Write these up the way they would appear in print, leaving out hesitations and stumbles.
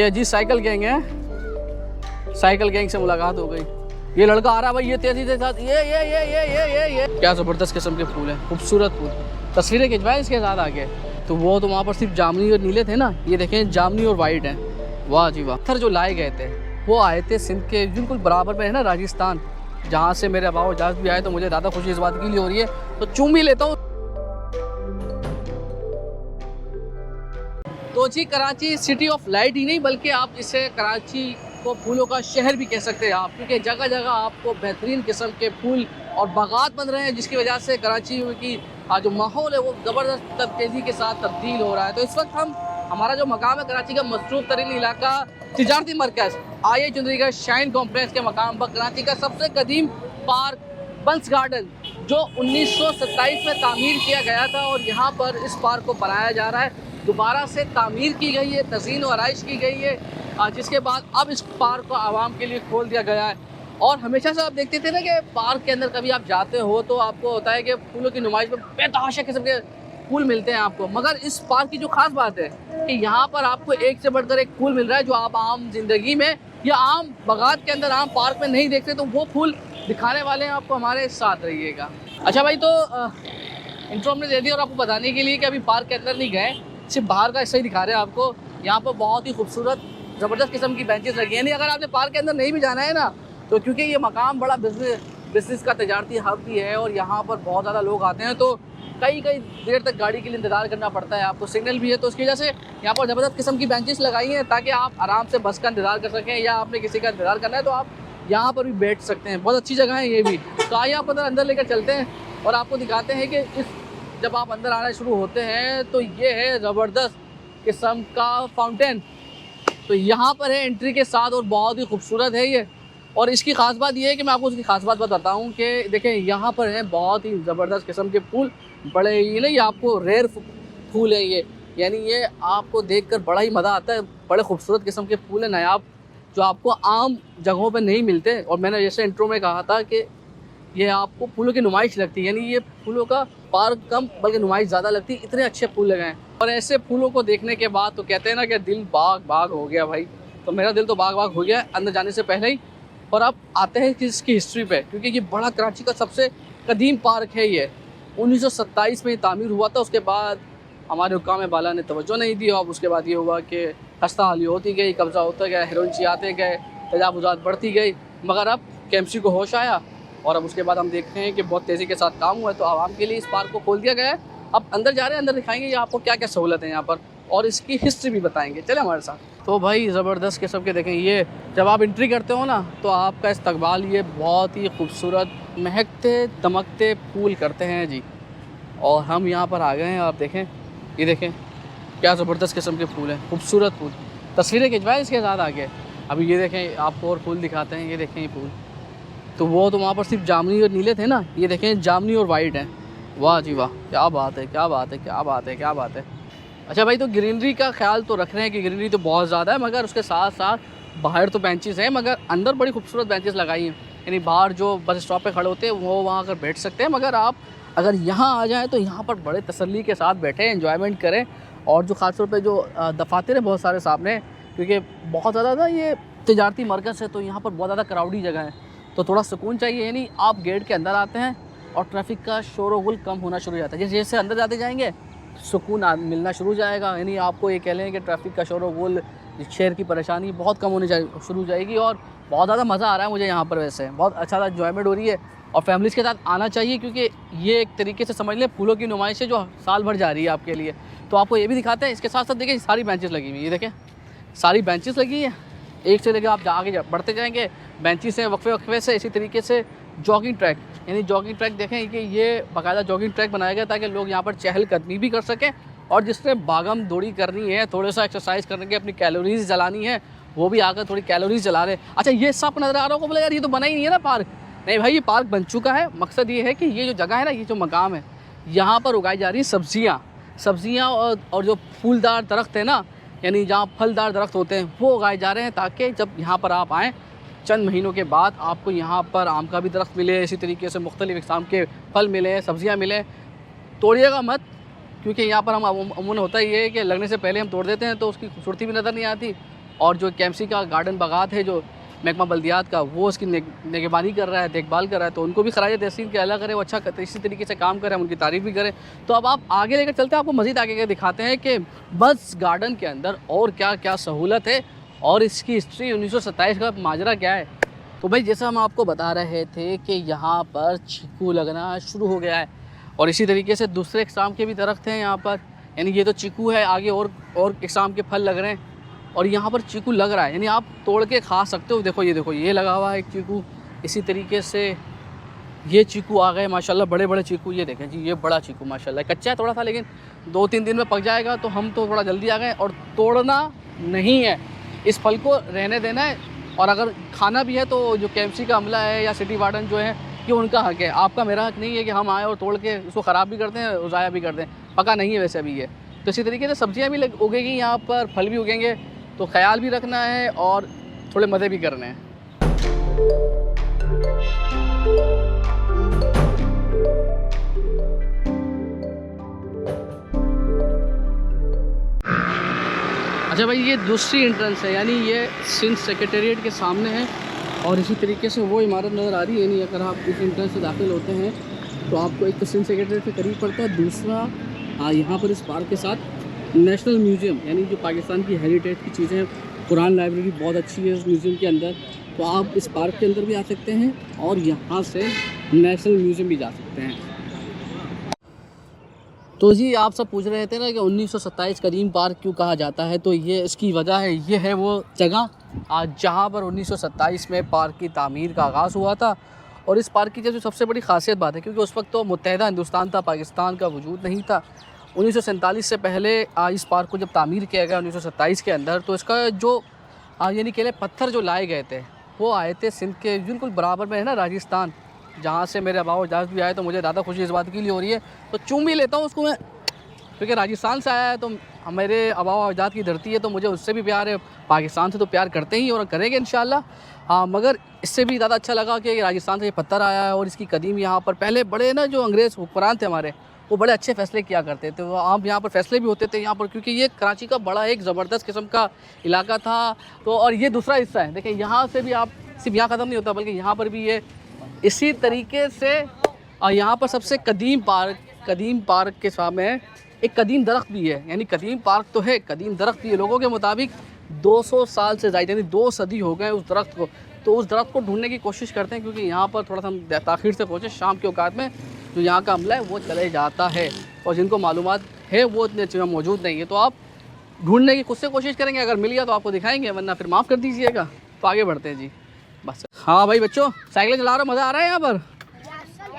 ये जी cycle gang है, cycle gang से मुलाकात हो गई। ये लड़का आ रहा है भाई, ये तेजी के साथ, ये क्या ज़बरदस्त किस्म के फूल हैं, खूबसूरत फूल। तस्वीरें खिंचवाएं इसके साथ आके। तो वो तो वहाँ पर सिर्फ जामनी और नीले थे ना, ये देखें जामनी और वाइट हैं। वाह जी वाह। पत्थर जो लाए गए थे वो आए थे सिंध के बिल्कुल बराबर में है ना राजस्थान, जहाँ से मेरे अबाव जहाज भी आए। तो मुझे ज़्यादा खुशी इस बात के लिए हो रही है, तो चूम ही लेता हूँ। तो जी कराची सिटी ऑफ लाइट ही नहीं बल्कि आप इसे कराची को फूलों का शहर भी कह सकते हैं आप, क्योंकि जगह जगह आपको बेहतरीन किस्म के फूल और बागात बन रहे हैं, जिसकी वजह से कराची की जो माहौल है वो ज़बरदस्त तेज़ी के साथ तब्दील हो रहा है। तो इस वक्त हमारा जो मकाम है कराची का मसरूफ़ तरीन इलाका तिजारती मरकज़ आई चंद्रिका शाइन कॉम्प्लेक्स के मकाम पर कराची का सबसे कदीम पार्क बंस गार्डन जो 1927 में तामीर किया गया था, और यहाँ पर इस पार्क को बनाया जा रहा है, दोबारा से तामीर की गई है, तज़ीन और आराइश की गई है, जिसके बाद अब इस पार्क को आवाम के लिए खोल दिया गया है। और हमेशा से आप देखते थे ना कि पार्क के अंदर कभी आप जाते हो तो आपको होता है कि फूलों की नुमाइश में बेतहाशा किस्म के फूल मिलते हैं आपको, मगर इस पार्क की जो खास बात है कि यहाँ पर आपको एक से बढ़कर एक फूल मिल रहा है जो आप आम जिंदगी में या आम बागात के अंदर, आम पार्क में नहीं देखते। तो वो फूल दिखाने वाले हैं आपको, हमारे साथ रहिएगा। अच्छा भाई, तो इंट्रो हमने दे दी और आपको बताने के लिए कि अभी पार्क के अंदर नहीं गए, सिर्फ बाहर का हिस्सा ही दिखा रहे हैं आपको। यहाँ पर बहुत ही खूबसूरत ज़बरदस्त किस्म की बेंचेस लगी हैं। नहीं, अगर आपने पार्क के अंदर नहीं भी जाना है ना, तो क्योंकि ये मकाम बड़ा बिजनेस का तजारती हब भी है और यहाँ पर बहुत ज़्यादा लोग आते हैं, तो कई देर तक गाड़ी के लिए इंतज़ार करना पड़ता है आपको, सिग्नल भी है, तो उसकी वजह से यहाँ पर ज़बरदस्त किस्म की बेंचेस लगाई हैं ताकि आप आराम से बस का इंतज़ार कर सकें, या आपने किसी का इंतज़ार करना है तो आप यहाँ पर भी बैठ सकते हैं। बहुत अच्छी जगह है ये भी। तो आइए आप अंदर लेकर चलते हैं और आपको दिखाते हैं कि जब आप अंदर आना शुरू होते हैं तो ये है ज़बरदस्त किस्म का फाउंटेन। तो यहाँ पर है एंट्री के साथ और बहुत ही खूबसूरत है ये। और इसकी ख़ास बात ये है कि मैं आपको उसकी ख़ास बात बताता हूँ कि देखें यहाँ पर है बहुत ही ज़बरदस्त किस्म के फूल, बड़े ही नहीं, आपको रेयर फूल है ये, यानी ये आपको देखकर बड़ा ही मज़ा आता है। बड़े खूबसूरत किस्म के फूल हैं नायाब, जो आपको आम जगहों पर नहीं मिलते। और मैंने जैसे इंट्रो में कहा था कि ये आपको फूलों की नुमाइश लगती है, यानी ये फूलों का पार्क कम बल्कि नुमाइश ज़्यादा लगती है, इतने अच्छे फूल लगे हैं। और ऐसे फूलों को देखने के बाद तो कहते हैं ना कि दिल बाग बाग हो गया भाई। तो मेरा दिल तो बाग बाग हो गया अंदर जाने से पहले ही। और अब आते हैं कि इसकी हिस्ट्री पे, क्योंकि ये बड़ा कराची का सबसे कदीम पार्क है। ये 1927 में तामीर हुआ था। उसके बाद हमारे हुक्काम बाला ने तवज्जो नहीं दी, और उसके बाद ये हुआ कि खस्ता हाली होती गई, कब्ज़ा होता गया, हेरोइनची आते गए, तजावुज़ात बढ़ती गई, मगर अब KMC को होश आया और अब उसके बाद हम देखते हैं कि बहुत तेज़ी के साथ काम हुआ है। तो आवाम के लिए इस पार्क को खोल दिया गया है। अब अंदर जा रहे हैं, अंदर दिखाएंगे ये आपको क्या क्या सहूलत है यहाँ पर, और इसकी हिस्ट्री भी बताएंगे। चले हमारे साथ। तो भाई ज़बरदस्त किस्म के देखें, ये जब आप एंट्री करते हो ना तो आपका इस्तकबाल ये बहुत ही खूबसूरत महकते दमकते फूल करते हैं जी। और हम यहाँ पर आ गए हैं, आप देखें, ये देखें क्या ज़बरदस्त किस्म के फूल हैं, खूबसूरत फूल। तस्वीरें खिंचवाएं इसके साथ आगे। अभी ये देखें आपको और फूल दिखाते हैं, ये देखें ये फूल। तो वो तो वहाँ पर सिर्फ जामनी और नीले थे ना, ये देखें जामनी और वाइट हैं। वाह जी वाह, क्या बात है, क्या बात है, क्या बात है, क्या बात है। अच्छा भाई, तो ग्रीनरी का ख्याल तो रख रहे हैं कि ग्रीनरी तो बहुत ज़्यादा है, मगर उसके साथ साथ बाहर तो बेंचेस हैं, मगर अंदर बड़ी खूबसूरत बेंचेस लगाई हैं। यानी बाहर जो बस स्टॉप पे खड़े होते हैं वो वहाँ आकर बैठ सकते हैं, मगर आप अगर यहाँ आ जाएँ तो यहाँ पर बड़े तसल्ली के साथ बैठें, एंजॉयमेंट करें। और जो ख़ास तौर पर जो दफातर है बहुत सारे सामने, क्योंकि बहुत ज़्यादा ना ये तिजारती मरकज़ है, तो यहाँ पर बहुत ज़्यादा क्राउडी जगह है, तो थोड़ा सुकून चाहिए। यानी आप गेट के अंदर आते हैं और ट्रैफिक का शोर गुल कम होना शुरू हो जाता है। जैसे जैसे अंदर जाते जाएंगे सुकून मिलना शुरू हो जाएगा। यानी आपको ये कह लें कि ट्रैफिक का शोर गुल, शहर की परेशानी बहुत कम होने शुरू हो जाएगी। और बहुत ज़्यादा मज़ा आ रहा है मुझे यहाँ पर, वैसे बहुत अच्छा एंजॉयमेंट हो रही है। और फैमिलीज़ के साथ आना चाहिए, क्योंकि ये एक तरीके से समझ लें फूलों की नुमाइश है जो साल भर जा रही है आपके लिए। तो आपको ये भी दिखाते हैं। इसके साथ साथ देखिए सारी बेंचेस लगी हुई, ये देखें सारी बेंचेस लगी है, एक से लेकर आप आगे बढ़ते जाएंगे, बेंचेस हैं वक्फे वक्फे से। इसी तरीके से जॉगिंग ट्रैक, यानी जॉगिंग ट्रैक देखें कि ये बाकायदा जॉगिंग ट्रैक बनाया गया ताकि लोग यहाँ पर चहलकदमी भी कर सकें, और जिसने भागम दौड़ी करनी है, थोड़ा सा एक्सरसाइज करने के अपनी कैलोरीज जलानी है, वो भी आकर थोड़ी कैलोरीज जला रहे। अच्छा, ये सब नज़र आ रहा होगा, बोले यार ये तो बना ही नहीं है ना पार्क। नहीं भाई, ये पार्क बन चुका है। मकसद ये है कि ये जो जगह है ना, ये जो मकाम है, यहाँ पर उगाई जा रही सब्जियाँ और जो फूलदार दरख्त है ना, यानी जहाँ फलदार दरख्त होते हैं, वो उगाए जा रहे हैं ताकि जब यहाँ पर आप आएँ चंद महीनों के बाद आपको यहाँ पर आम का भी दरख्त मिले, इसी तरीके से मुख्तलिफ़ इक़साम के फल मिले, सब्ज़ियाँ मिलें। तोड़िएगा मत, क्योंकि यहाँ पर हम अमूमन होता ही है कि लगने से पहले हम तोड़ देते हैं तो उसकी खूबसूरती भी नज़र नहीं आती, और जो KMC का गार्डन बागात है जो महकमा बल्दियात का, वो उसकी निगरानी कर रहा है, देखभाल कर रहा है, तो उनको भी खराज तहसीन के अला करें, वो अच्छा इसी तरीके से काम करें, हम उनकी तारीफ़ भी करें। तो अब आप आगे लेकर चलते हैं, आपको मज़ीद आगे के दिखाते हैं कि बस गार्डन के अंदर और क्या क्या सहूलत है और इसकी हिस्ट्री 1927 का माजरा क्या है। तो भाई जैसा हम आपको बता रहे थे कि यहाँ पर चीकू लगना शुरू हो गया है और इसी तरीके से दूसरे इकसाम के भी दरख्त हैं यहाँ पर, यानी ये तो चीकू है, आगे और इकसाम के फल लग रहे हैं और यहाँ पर चीकू लग रहा है, यानी आप तोड़ के खा सकते हो। देखो ये लगा हुआ है एक चीकू, इसी तरीके से ये चीकू आ गए माशाल्लाह, बड़े बड़े चीकू। ये देखें जी, ये बड़ा चीकू माशाल्लाह, कच्चा है थोड़ा सा, लेकिन 2-3 दिन में पक जाएगा। तो हम तो थोड़ा जल्दी आ गए और तोड़ना नहीं है, इस फल को रहने देना है। और अगर खाना भी है तो जो KMC का अमला है या सिटी वार्डन जो है, ये उनका हक है, आपका मेरा हक नहीं है कि हम आए और तोड़ के उसको ख़राब भी करते हैं, ज़ाया भी करते हैं। पका नहीं है वैसे अभी ये। तो इसी तरीके से सब्जियाँ भी उगेंगी यहाँ पर, फल भी उगेंगे, तो ख्याल भी रखना है और थोड़े मज़े भी करने हैं। अच्छा भाई, ये दूसरी एंट्रेंस है, यानी ये सिंध सेक्रेटेरिएट के सामने है और इसी तरीके से वो इमारत नज़र आ रही है। यानी अगर आप इस एंट्रेंस से दाखिल होते हैं तो आपको एक तो सिंध सेक्रेटेरिएट के करीब पड़ता है, दूसरा यहाँ पर इस पार्क के साथ नेशनल म्यूज़ियम, यानी जो पाकिस्तान की हेरिटेज की चीज़ें, कुरान लाइब्रेरी बहुत अच्छी है इस म्यूज़ियम के अंदर। तो आप इस पार्क के अंदर भी आ सकते हैं और यहाँ से नेशनल म्यूज़ियम भी जा सकते हैं। तो जी आप सब पूछ रहे थे ना कि 1927 कदीम पार्क क्यों कहा जाता है, तो ये इसकी वजह है, ये है वो जगह जहाँ पर 1927 में पार्क की तामीर का आगाज़ हुआ था। और इस पार्क की जो सबसे बड़ी ख़ासियत बात है, क्योंकि उस वक्त तो मुत्तहिदा हिंदुस्तान था, पाकिस्तान का वजूद नहीं था। 1947 से पहले इस पार्क को जब तामीर किया गया 1927 के अंदर, तो इसका जो यानी केले पत्थर जो लाए गए थे वो आए थे सिंध के बिल्कुल बराबर में है ना राजस्थान, जहाँ से मेरे आबा अजदाद भी आए। तो मुझे ज़्यादा खुशी इस बात के लिए हो रही है, तो चूम भी लेता हूँ उसको मैं, क्योंकि राजस्थान से आया है तो मेरे आबा अजदाद की धरती है, तो मुझे उससे भी प्यार है, पाकिस्तान से तो प्यार करते ही और करेंगे इंशाल्लाह। हाँ, मगर इससे भी ज़्यादा अच्छा लगा कि राजस्थान से ये पत्थर आया है और इसकी कदीम यहाँ पर पहले बड़े ना जो अंग्रेज़ हुक्मरान थे हमारे, वो बड़े अच्छे फ़ैसले किया करते थे। वो आम यहाँ पर फ़ैसले भी होते थे यहाँ पर, क्योंकि ये कराची का बड़ा एक ज़बरदस्त किस्म का इलाका था। तो और ये दूसरा हिस्सा है, देखिए यहाँ से भी आप सिर्फ यहाँ ख़त्म नहीं होता, बल्कि यहाँ पर भी ये इसी तरीके से। और यहाँ पर सबसे कदीम पार्क के सामने एक कदीम दरख्त भी है, यानी कदीम पार्क तो है, कदीम दरख्त भी है। लोगों के मुताबिक 200 साल से ज़्यादा, यानी 2 सदी हो गए उस दरख्त को। तो उस दरख्त को ढूंढने की कोशिश करते हैं, क्योंकि यहाँ पर थोड़ा सा हम ताख़ीर से पहुँचे, शाम के औकात में जो यहाँ का अमला है वो चले जाता है और जिनको मालूमात है वो इतने अच्छी मौजूद नहीं है। तो आप ढूंढने की खुद से कोशिश करेंगे, अगर मिल गया तो आपको दिखाएंगे, वरना फिर माफ़ कर दीजिएगा। तो आगे बढ़ते हैं जी बस। हाँ भाई बच्चों, साइकिल चला रहे हो, मज़ा आ रहा है यहाँ पर?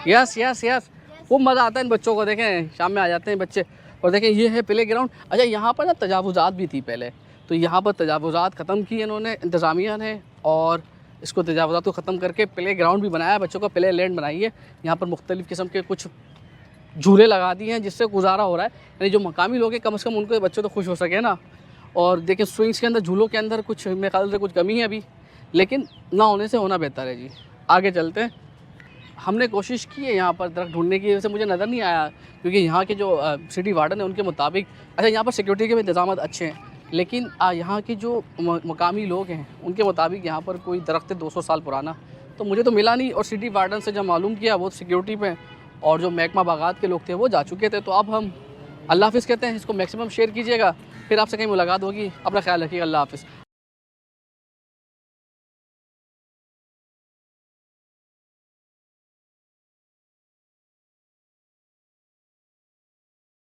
यस यस यस, खूब मज़ा आता है इन बच्चों को। देखें शाम में आ जाते हैं बच्चे। और देखें ये है प्ले ग्राउंड। अच्छा, यहाँ पर ना तजावुज़ात भी थी पहले, तो यहाँ पर तजावुज़ात ख़त्म की इन्होंने, इंतज़ामिया ने, और इसको तजावुज़ात को ख़त्म करके प्ले ग्राउंड भी बनाया, बच्चों का प्ले लैंड बनाई है। यहाँ पर मुख्तलिफ़ किस्म के कुछ झूले लगा दिए हैं जिससे गुजारा हो रहा है, यानी जो मकामी लोग हैं कम से कम उनके बच्चे तो खुश हो सके ना। और देखिए स्विंग्स के अंदर, झूलों के अंदर कुछ मेरे ख्याल से कुछ कमी है अभी, लेकिन ना होने से होना बेहतर है जी। आगे चलते हैं। हमने कोशिश की है यहाँ पर दरख्त ढूंढने की, वैसे मुझे नज़र नहीं आया, क्योंकि यहाँ के जो सिटी वार्डन है उनके मुताबिक, अच्छा यहाँ पर सिक्योरिटी के भी इंतजाम अच्छे हैं, लेकिन यहाँ के जो मकामी लोग हैं उनके मुताबिक यहाँ पर कोई दरख्त है 200 साल पुराना, तो मुझे तो मिला नहीं। और सिटी वार्डन से जब मालूम किया वो सिक्योरिटी पे, और जो महकमा बागात के लोग थे वो जा चुके थे। तो अब हम अल्लाह हाफ़िज़ कहते हैं, इसको मैक्सिमम शेयर कीजिएगा, फिर आपसे कहीं मुलाकात होगी। अपना ख्याल रखिएगा, अल्लाह हाफ़िज़।